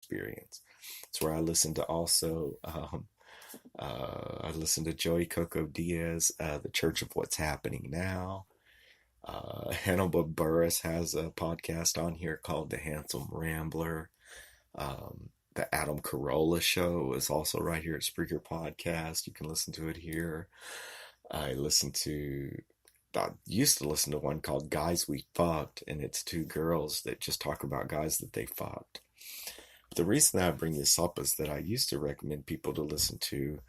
experience. It's where I listen to also, I listen to Joey Coco Diaz, The Church of What's Happening Now. Hannibal Buress has a podcast on here called The Handsome Rambler. The Adam Carolla Show is also right here at Spreaker Podcast. You can listen to it here. I used to listen to one called Guys We Fucked, and it's two girls that just talk about guys that they fucked. The reason that I bring this up is that I used to recommend people to listen to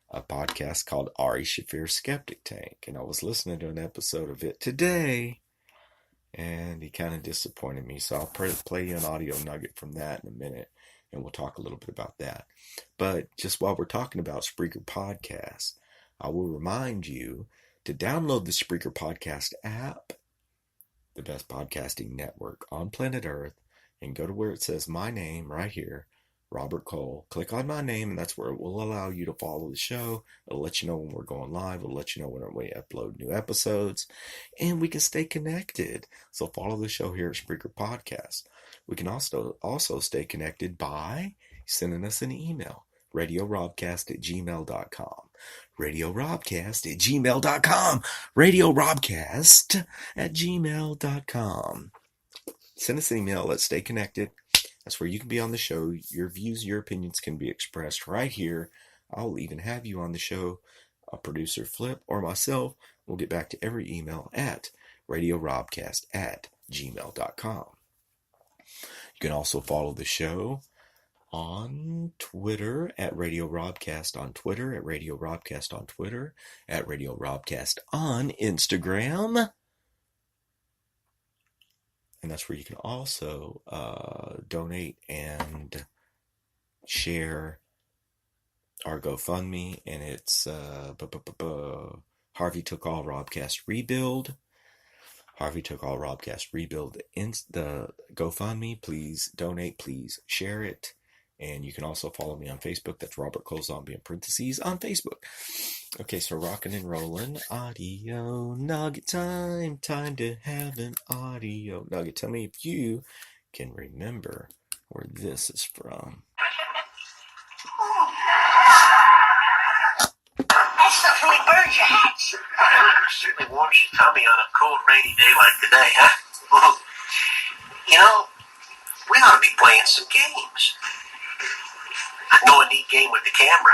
a podcast called Ari Shaffir's Skeptic Tank, and I was listening to an episode of it today, and he kind of disappointed me, so I'll play you an audio nugget from that in a minute, and we'll talk a little bit about that. But just while we're talking about Spreaker Podcast, I will remind you to download the Spreaker Podcast app, the best podcasting network on planet Earth, and go to where it says my name right here, Robert Cole. Click on my name, and that's where it will allow you to follow the show. It'll let you know when we're going live. It'll let you know when we upload new episodes, and we can stay connected. So follow the show here at Spreaker Podcast. We can also stay connected by sending us an email, radiorobcast@gmail.com. radiorobcast@gmail.com. radiorobcast@gmail.com. Send us an email. Let's stay connected. That's where you can be on the show. Your views, your opinions can be expressed right here. I'll even have you on the show, a producer Flip or myself. We'll get back to every email at radiorobcast@gmail.com. You can also follow the show on Twitter at Radio Robcast on Twitter, at Radio Robcast on Twitter, at Radio Robcast on Instagram. And that's where you can also donate and share our GoFundMe. And it's Harvey Took All Robcast Rebuild. Harvey Took All Robcast Rebuild. The GoFundMe. Please donate. Please share it. And you can also follow me on Facebook. That's Robert Cole Zombie in parentheses on Facebook. Okay, so rocking and rolling. Audio nugget time. Time to have an audio nugget. Tell me if you can remember where this is from. That stuff really burns your hats. It certainly warms your tummy on a cold, rainy day like today, huh? You know, we ought to be playing some games. I know a neat game with the camera.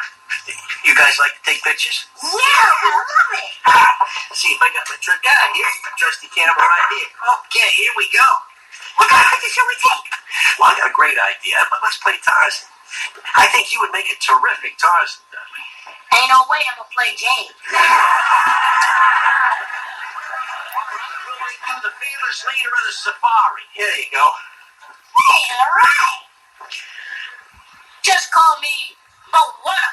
You guys like to take pictures? Yeah, I love it. See if I got my trick out here. Trusty camera right here. Okay, here we go. What kind of picture should we take? Well, I got a great idea, but let's play Tarzan. I think you would make a terrific Tarzan, Dudley. Ain't no way I'm gonna play James. You the fearless leader of the safari. Here you go. Hey, all right. Just call me Moana.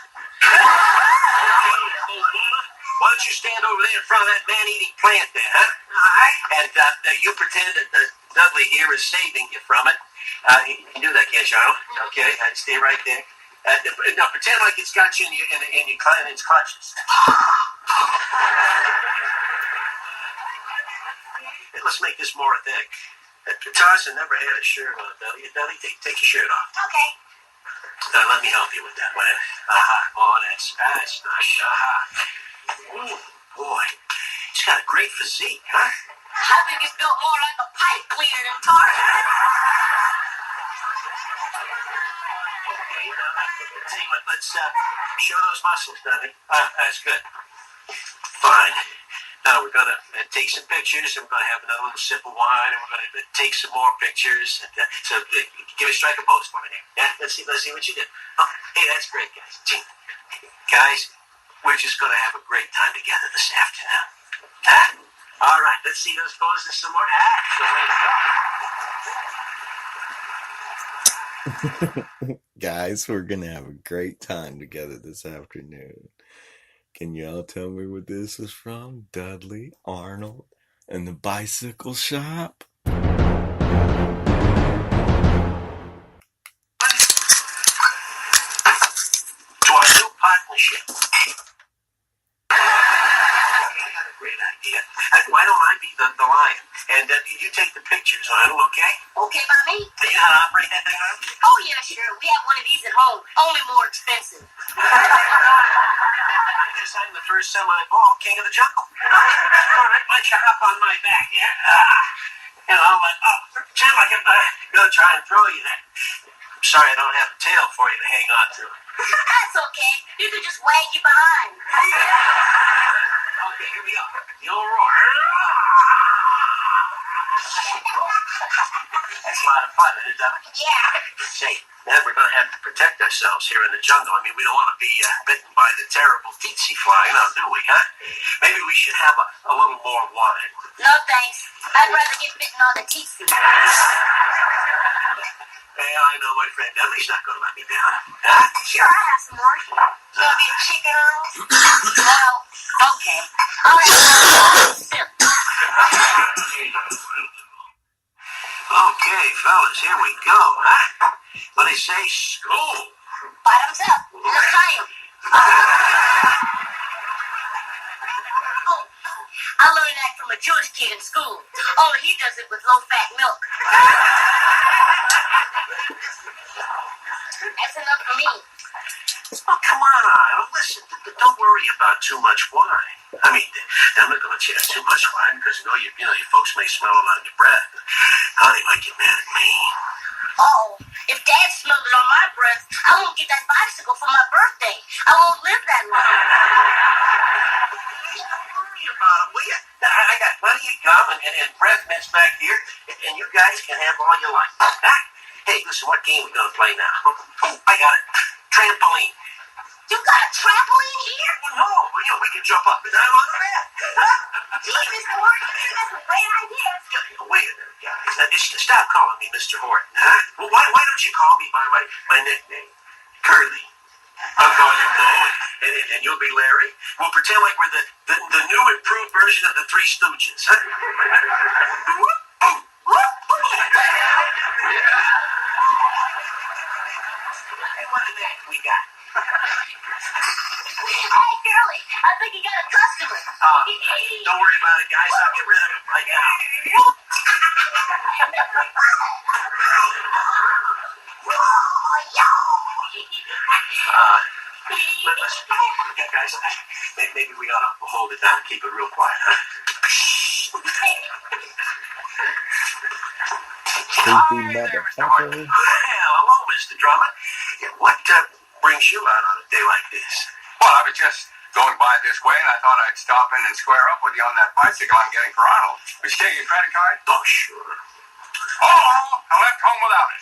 Why don't you stand over there in front of that man-eating plant there, huh? All right. And you pretend that Dudley here is saving you from it. You can do that, can't you, Arnold? Okay, stay right there. No, pretend like it's got you in its clutches. Let's make this more authentic. Tarzan never had a shirt on, Dudley. Dudley, take your shirt off. Okay. Let me help you with that one. Oh, that's nice. Ooh, boy, he's got a great physique, huh? I think it's built more like a pipe cleaner than Tarzan. Okay, now let's show those muscles, Dudley. That's good. Fine. Now we're gonna take some pictures, and we're gonna have another little sip of wine, and we're gonna take some more pictures. And, so give a strike a pose for me there. Yeah, let's see what you did. Oh, hey, that's great, guys. Guys, we're just gonna have a great time together this afternoon. All right, let's see those poses some more. Guys, we're gonna have a great time together this afternoon. Can y'all tell me where this is from? Dudley, Arnold, and the Bicycle Shop? To our new partnership. I got a great idea. Why don't I be the lion? And you take the pictures, Arnold, okay? Okay by me? Do you know how to operate that thing, huh? Oh, yeah, sure. We have one of these at home. Only more expensive. I guess I'm the first semi-bald king of the jungle. All right, why don't you hop on my back, yeah? You know, Jim, I'm gonna try and throw you then. I'm sorry I don't have a tail for you to hang on to. That's okay. You can just wag you behind. Okay, here we go. The old roar. That's a lot of fun, isn't it? Yeah. Say, man, we're going to have to protect ourselves here in the jungle. I mean, we don't want to be bitten by the terrible tsetse fly now, do we, huh? Maybe we should have a little more wine. No, thanks. I'd rather get bitten on the teeth. Well, I know my friend Emmy's not going to let me down. Huh? Sure, I have some more. You want to be a chicken on? Well, okay. I'll have some. Okay, fellas, here we go, huh? What do they say? School. Bottoms up. L'chaim. Oh, I learned that from a Jewish kid in school. Only he does it with low-fat milk. That's enough for me. Oh, come on. Listen, don't worry about too much wine. I mean, I'm not going to let you have too much wine because your folks may smell it on your breath. How they might get mad at me. Uh-oh. If Dad smelled it on my breath, I won't get that bicycle for my birthday. I won't live that long. Don't worry about it, will you? I got plenty of gum and breath mints back here, and you guys can have all you like. Huh? Hey, listen, what game we going to play now? Oh, I got it. Trampoline. You got a trampoline here? Well, no, we can jump up and down on the mat. Gee, Mr. Horton, that's a great idea. Wait a minute, guys. Now, stop calling me Mr. Horton, huh? Well, why don't you call me by my nickname? Curly. I'll call you Bo, and you'll be Larry. We'll pretend like we're the new improved version of the Three Stooges, huh? And what is that we got? Hey, Curly, I think you got a customer. Don't worry about it, guys. I'll get rid of him right now. Listen, guys, maybe we ought to hold it down and keep it real quiet, huh? Creepy motherfucker. Hello, Mr. Drummond. What brings you out on a day like this? Well, I was just going by this way, and I thought I'd stop in and square up with you on that bicycle I'm getting for Arnold. Would you take your credit card? Oh, sure. Oh, I left home without it.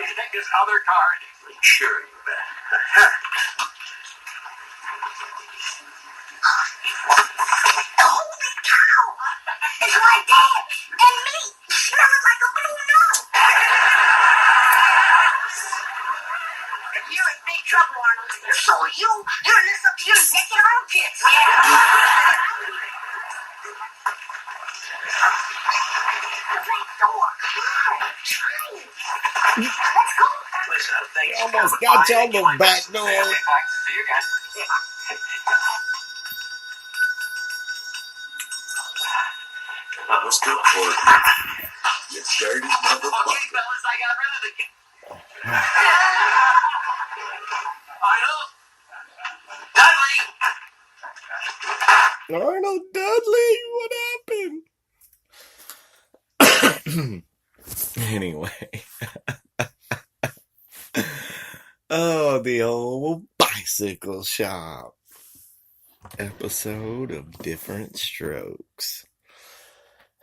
You can take this other card. Sure, you bet. Holy cow! It's my dad and me smelling like a blue nose. You're in big trouble, Arnold. So you're in this up to your naked armpits. Yeah. The back door. Let's go. Listen, thanks. You almost got you on the back door. Okay, thanks. See you again. Let's go for it. You dirty motherfucker. Okay, fellas, I got rid of the kid. Arnold! Dudley! Arnold Dudley, what happened? Anyway. Oh, the old bicycle shop. Episode of Different Strokes.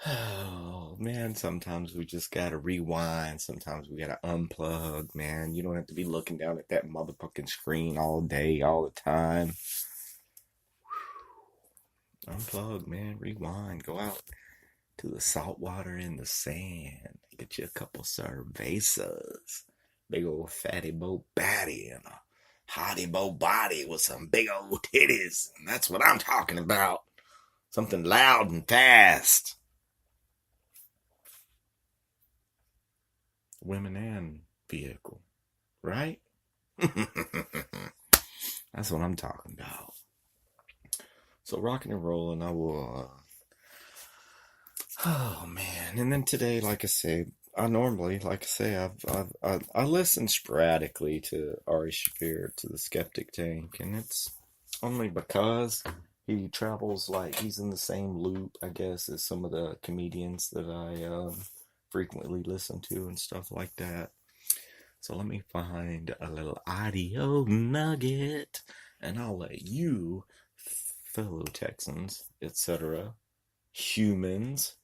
Oh, man, sometimes we just gotta rewind. Sometimes we gotta unplug, man. You don't have to be looking down at that motherfucking screen all day, all the time. Unplug, man. Rewind. Go out to the salt water and the sand. Get you a couple cervezas. Big old fatty bo batty and a hottie bo body with some big old titties. And that's what I'm talking about. Something loud and fast. Women and vehicle. Right? That's what I'm talking about. So rocking and rolling, I will. Oh man! And then today, like I say, I listen sporadically to Ari Shaffir, to the Skeptic Tank, and it's only because he travels like he's in the same loop, I guess, as some of the comedians that I frequently listen to and stuff like that. So let me find a little audio nugget, and I'll let you, fellow Texans, etc., humans,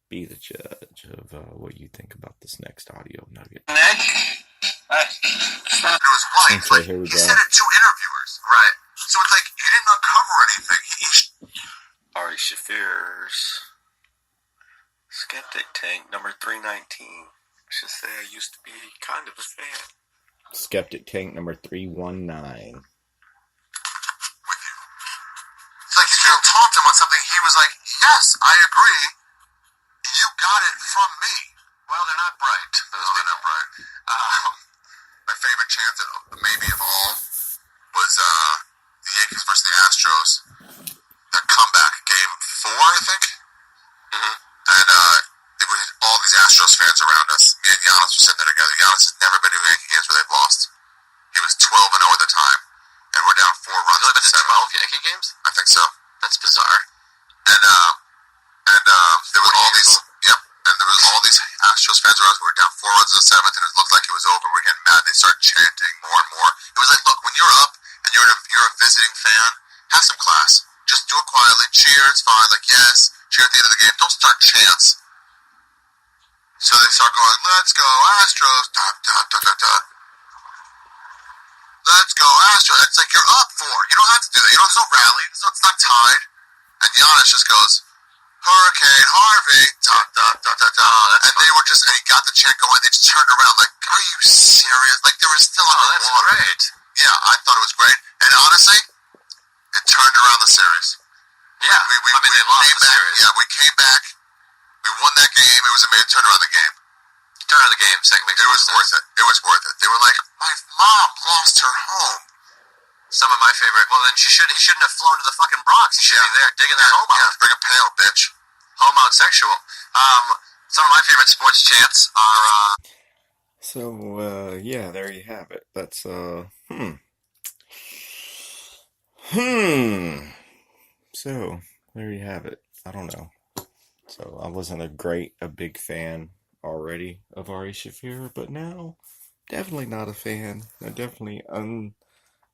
be the judge of what you think about this next audio nugget. It was white. Okay, Like, here we he go. said it to interviewers. Right. So it's like, you didn't uncover anything. Ari Shaffir's Skeptic Tank, number 319. Let's just say I used to be kind of a fan. Skeptic Tank, number 319. With you. It's like, you talked to him on something, he was like, yes, I agree. You got it from me. Well, they're not bright. They're not bright. My favorite chant, maybe of all, was the Yankees versus the Astros. Their comeback, game 4, I think. Mm-hmm. And there were all these Astros fans around us. Me and Giannis were sitting there together. Giannis has never been to Yankee games where they've lost. He was 12-0 at the time, and we're down 4 runs. Really been to 12 Yankee games? I think so. That's bizarre. And there was all these. Yep. And there was all these Astros fans around us. We were down 4 runs in the 7th, and it looked like it was over. We're getting mad. They started chanting more and more. It was like, look, when you're up and you're a visiting fan, have some class. Just do it quietly. Cheer. It's fine. Like, yes. Cheer at the end of the game. Don't start chants. So they start going, let's go Astros. Da, da, da, da, da. Let's go Astros. It's like, you're up 4. You don't have to do that. It's no rally. It's not tied. And Giannis just goes, Hurricane Harvey, da, da, da, da, da. And they were just, and he got the chant going, they just turned around like, are you serious? Like, they were still on the water. Great. Yeah, I thought it was great. And honestly, it turned around the series. Yeah, they lost the series. Yeah, we came back, we won that game, it was amazing, turned around the game. Turn around the game, second week. It was worth it. It was worth it. They were like, my mom lost her home. Some of my favorite. Well, then he shouldn't have flown to the fucking Bronx. He should be there digging that home out. Yeah, bring a pail, bitch. Home out sexual. Some of my favorite sports chants are. So yeah, there you have it. That's So there you have it. I don't know. So I wasn't a big fan already of Ari Shaffir, but now definitely not a fan. I definitely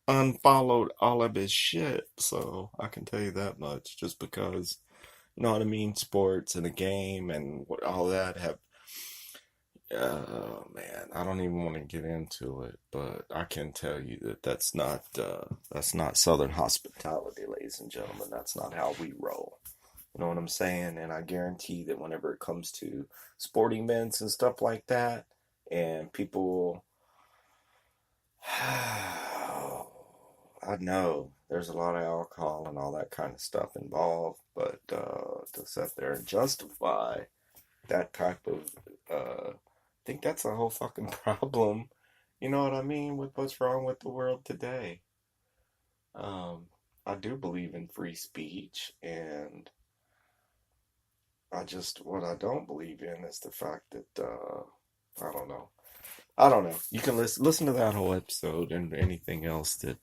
unfollowed all of his shit, so I can tell you that much, just because, you know what I mean, sports and the game and what all that have, oh man, I don't even want to get into it, but I can tell you that that's not Southern hospitality, ladies and gentlemen. That's not how we roll. You know what I'm saying? And I guarantee that whenever it comes to sporting events and stuff like that, and people, I know there's a lot of alcohol and all that kind of stuff involved, but to sit there and justify that type of, I think that's a whole fucking problem. You know what I mean? With what's wrong with the world today. I do believe in free speech, and what I don't believe in is the fact that, I don't know. You can listen to that whole episode and anything else that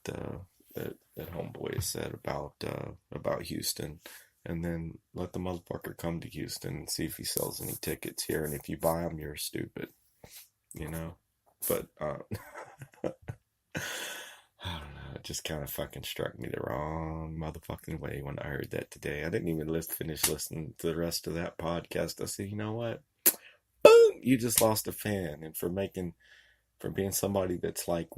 homeboy has said about Houston, and then let the motherfucker come to Houston and see if he sells any tickets here, and if you buy them, you're stupid, you know. But I don't know. It just kind of fucking struck me the wrong motherfucking way when I heard that today. I didn't even finish listening to the rest of that podcast. I said, you know what? Boom! You just lost a fan, and for being somebody that's like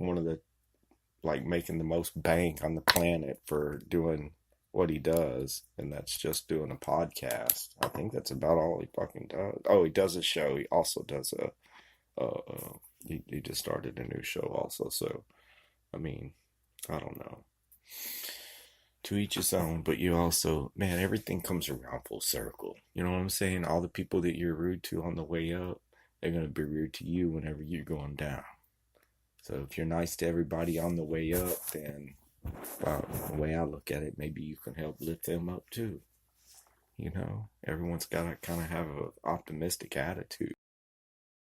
making the most bank on the planet for doing what he does, and that's just doing a podcast. I think that's about all he fucking does. Oh, he does a show. He also does he just started a new show also. So, I mean, I don't know. To each his own, but you also, man, everything comes around full circle. You know what I'm saying? All the people that you're rude to on the way up, they're going to be rude to you whenever you're going down. So if you're nice to everybody on the way up, then The way I look at it, maybe you can help lift them up too. Everyone's got to kind of have an optimistic attitude.